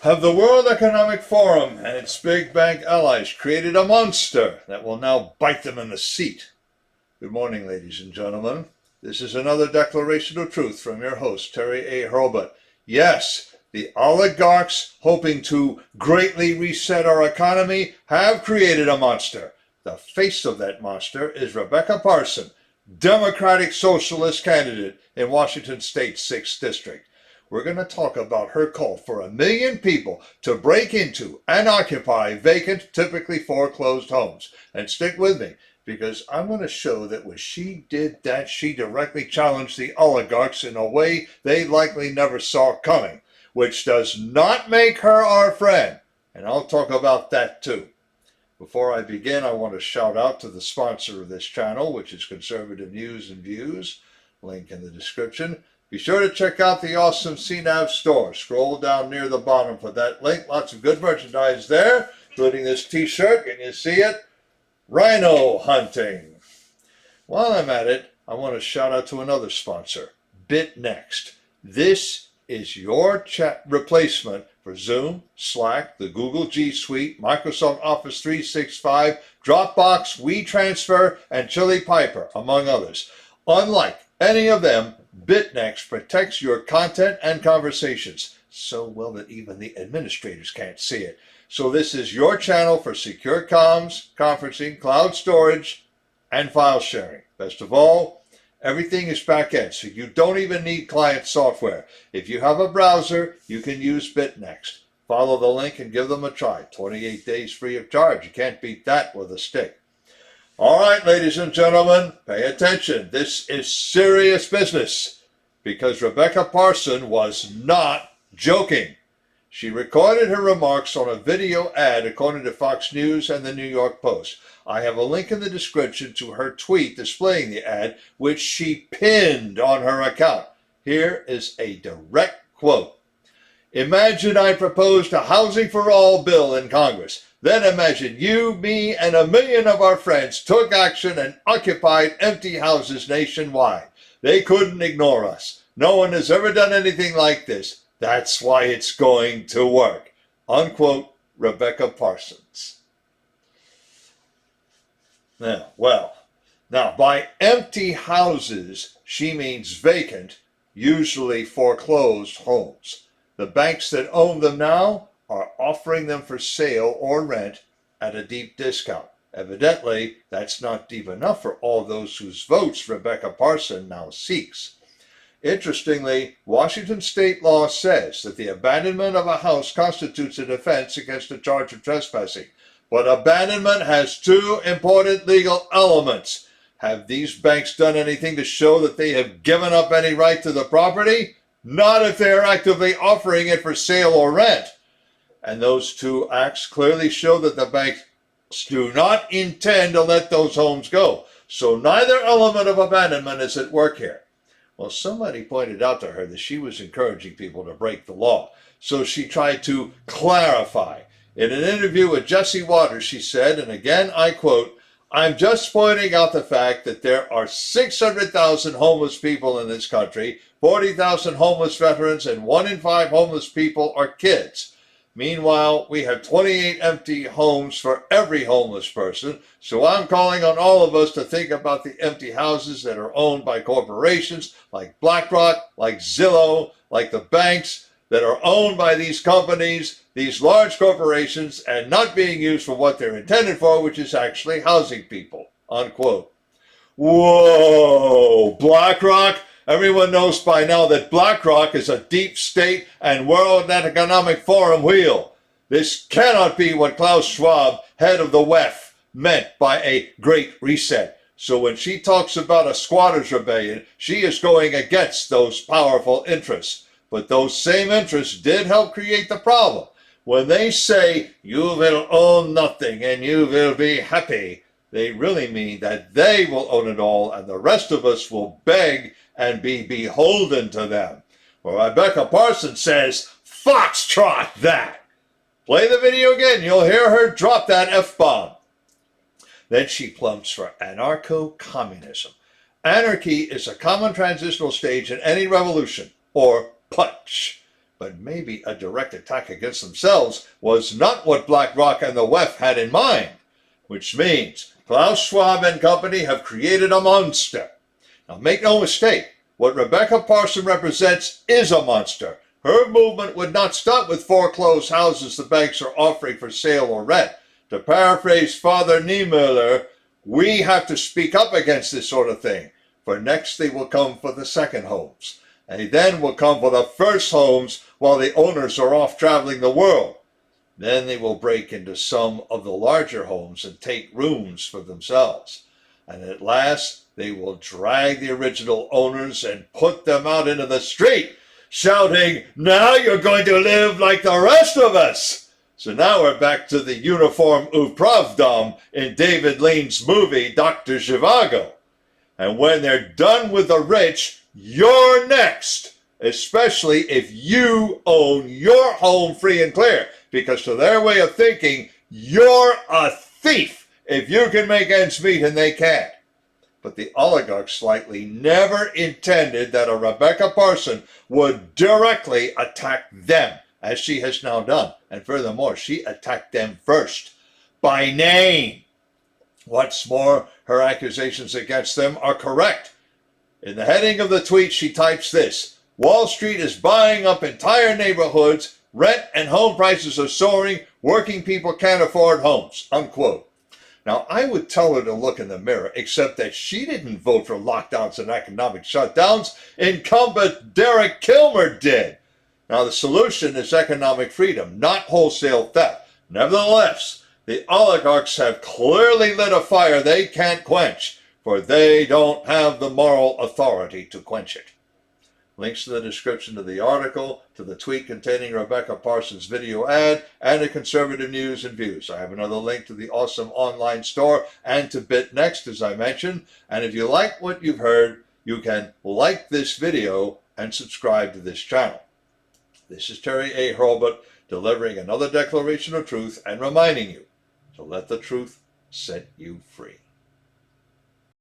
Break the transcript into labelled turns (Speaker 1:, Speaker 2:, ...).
Speaker 1: Have the World Economic Forum and its big bank allies created a monster that will now bite them in the seat? Good morning, ladies and gentlemen. This is another declaration of truth from your host, Terry A. Hurlbut. Yes, the oligarchs, hoping to greatly reset our economy, have created a monster. The face of that monster is Rebecca Parson, Democratic Socialist candidate in Washington State's 6th District. We're going to talk about her call for 1 million people to break into and occupy vacant, typically foreclosed homes. And stick with me, because I'm going to show that when she did that, she directly challenged the oligarchs in a way they likely never saw coming, which does not make her our friend. And I'll talk about that too. Before I begin, I want to shout out to the sponsor of this channel, which is Conservative News and Views. Link in the description. Be sure to check out the awesome CNAV Store. Scroll down near the bottom for that link. Lots of good merchandise there, including this t-shirt. Can you see it? Rhino hunting. While I'm at it, I want to shout out to another sponsor, BitNext. This is your chat replacement for Zoom, Slack, the Google G Suite, Microsoft Office 365, Dropbox, WeTransfer, and Chili Piper, among others. Unlike any of them, BitNext protects your content and conversations so well that even the administrators can't see it. So this is your channel for secure comms, conferencing, cloud storage, and file sharing. Best of all, everything is back-end, so you don't even need client software. If you have a browser, you can use BitNext. Follow the link and give them a try. 28 days free of charge. You can't beat that with a stick. All right, ladies and gentlemen, pay attention. This is serious business because Rebecca Parson was not joking. She recorded her remarks on a video ad according to Fox News and the New York Post. I have a link in the description to her tweet displaying the ad, which she pinned on her account. Here is a direct quote. Imagine I proposed a housing for all bill in Congress. Then imagine you, me, and 1 million of our friends took action and occupied empty houses nationwide. They couldn't ignore us. No one has ever done anything like this. That's why it's going to work. Unquote, Rebecca Parsons. Now, by empty houses, she means vacant, usually foreclosed homes. The banks that own them now are offering them for sale or rent at a deep discount. Evidently, that's not deep enough for all those whose votes Rebecca Parson now seeks. Interestingly, Washington state law says that the abandonment of a house constitutes an offense against a charge of trespassing. But abandonment has two important legal elements. Have these banks done anything to show that they have given up any right to the property? Not if they are actively offering it for sale or rent. And those two acts clearly show that the banks do not intend to let those homes go. So neither element of abandonment is at work here. Well, somebody pointed out to her that she was encouraging people to break the law. So she tried to clarify. In an interview with Jesse Waters, she said, and again I quote, I'm just pointing out the fact that there are 600,000 homeless people in this country, 40,000 homeless veterans, and 1 in 5 homeless people are kids. Meanwhile, we have 28 empty homes for every homeless person, so I'm calling on all of us to think about the empty houses that are owned by corporations like BlackRock, like Zillow, like the banks that are owned by these companies, these large corporations, and not being used for what they're intended for, which is actually housing people, unquote. Whoa, BlackRock? Everyone knows by now that BlackRock is a deep state and World Economic Forum wheel. This cannot be what Klaus Schwab, head of the WEF, meant by a great reset. So when she talks about a squatters' rebellion, she is going against those powerful interests. But those same interests did help create the problem. When they say, you will own nothing and you will be happy, they really mean that they will own it all and the rest of us will beg and be beholden to them. Well, Rebecca Parson says, foxtrot that. Play the video again. You'll hear her drop that F-bomb. Then she plumps for anarcho-communism. Anarchy is a common transitional stage in any revolution, or putsch. But maybe a direct attack against themselves was not what BlackRock and the WEF had in mind, which means Klaus Schwab and company have created a monster. Now make no mistake, what Rebecca Parson represents is a monster. Her movement would not stop with foreclosed houses the banks are offering for sale or rent. To paraphrase Father Niemöller, we have to speak up against this sort of thing, for next they will come for the second homes. And they then will come for the first homes while the owners are off traveling the world. Then they will break into some of the larger homes and take rooms for themselves. And at last, they will drag the original owners and put them out into the street, shouting, "Now you're going to live like the rest of us." So now we're back to the uniform upravdom in David Lean's movie, Dr. Zhivago. And when they're done with the rich, you're next, especially if you own your home free and clear, because to their way of thinking, you're a thief if you can make ends meet and they can't. But the oligarchs likely never intended that a Rebecca Parson would directly attack them, as she has now done. And furthermore, she attacked them first, by name. What's more, her accusations against them are correct. In the heading of the tweet, she types this: "Wall Street is buying up entire neighborhoods, rent and home prices are soaring, working people can't afford homes," unquote. Now, I would tell her to look in the mirror, except that she didn't vote for lockdowns and economic shutdowns. Incumbent Derek Kilmer did. Now, the solution is economic freedom, not wholesale theft. Nevertheless, the oligarchs have clearly lit a fire they can't quench, for they don't have the moral authority to quench it. Links to the description of the article, to the tweet containing Rebecca Parson's video ad, and to conservative news and views. I have another link to the awesome online store and to BitNext, as I mentioned. And if you like what you've heard, you can like this video and subscribe to this channel. This is Terry A. Hurlbut, delivering another declaration of truth and reminding you to let the truth set you free.